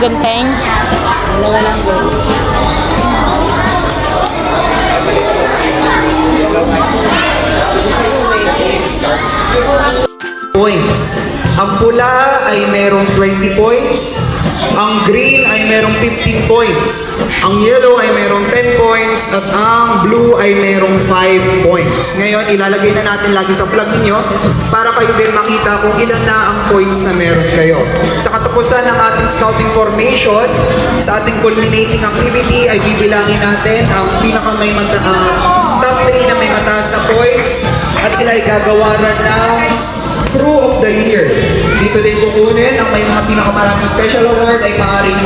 gunting. Dalawa lang gold. Points. Ang pula ay merong 20 points. Ang green ay merong 15 points. Ang yellow ay merong 10 points. At ang blue ay merong 5 points. Ngayon, ilalagay na natin lagi sa plug ninyo para kayo din makita kung ilan na ang points na meron kayo. Sa katapusan ng ating scouting formation, sa ating culminating activity ay bibilangin natin ang top 3 na may mataas na points at sila ay gagawaran ng Crew of the Year. Dito din kukunin ang may mga pinakamaraming special award ay maaaring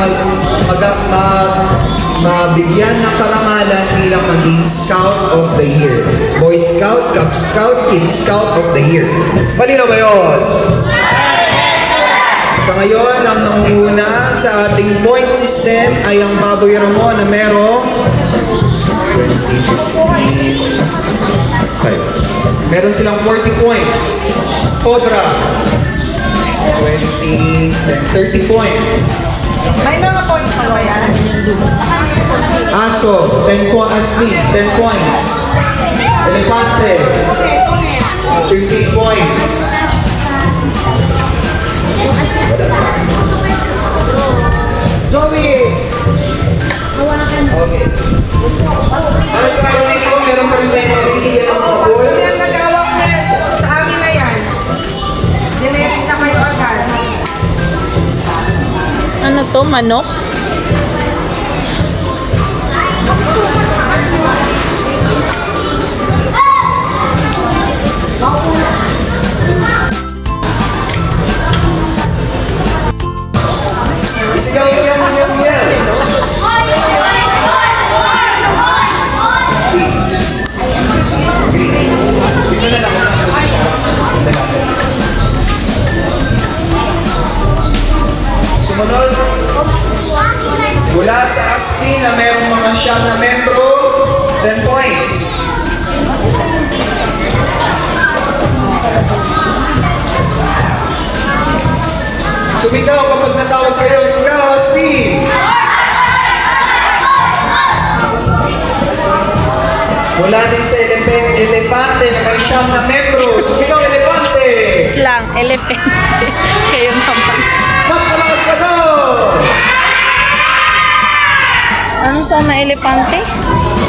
mabigyan ng karangalan bilang maging Scout of the Year. Boy Scout, Cub Scout, Kid Scout of the Year. Malinaw ba yun? Sa ngayon, ang nangunguna sa ating point system ay ang Baboy Ramon na merong 20, meron silang 40 points. Cobra, 20, 30 points. May mga points na ba yan? Aso, 10 points. Elefante, 15 points. Joey! Okay. Para sa karoon ko, meron pa rin tayong mabibigyan ng mga goals. Yan nagawak na sa amin na yan. Generate na kayo agad. Ano to? Manok? Isigaw ko yan. Ito na lang. Sumunod, mula sa ASPI na mayroong mga siyam na membro, 10 points. Sumigaw kapag nasawag kayo, sigaw, ASPI! Mula din sa Elepante na may siyam na membro, sumigaw, Elepante! Slang. Elephant. Kayo naman. Mas malakas ka doon! Ano sana elepante?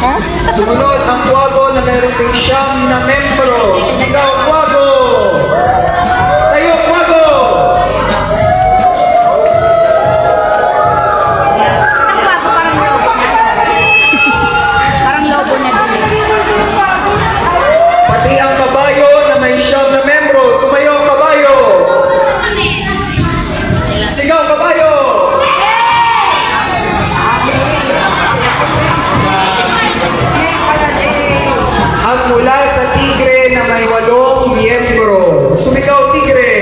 Ha? Sumunod ang Quago na meron ding siyam na membro. Sumigaw, Quago! Tayo, Quago! Parang lobo na din. Pati ang kabayo na may siyam na membro. Tumayo ang kabayo! Sigaw, kabayo! At mula sa tigre na may 8 miyembro. Sumigaw, tigre!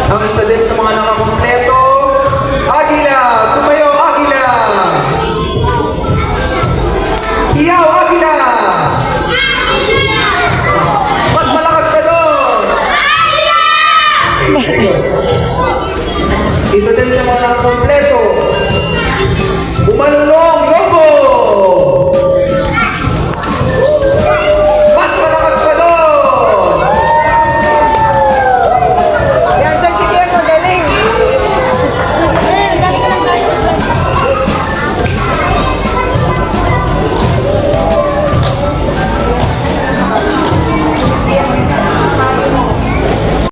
Ang isa din sa mga nakakompleto, Agila! Tumayo, Agila! Hiyaw, Agila! Mas malakas ka doon! Isa din sa mga nakakompleto,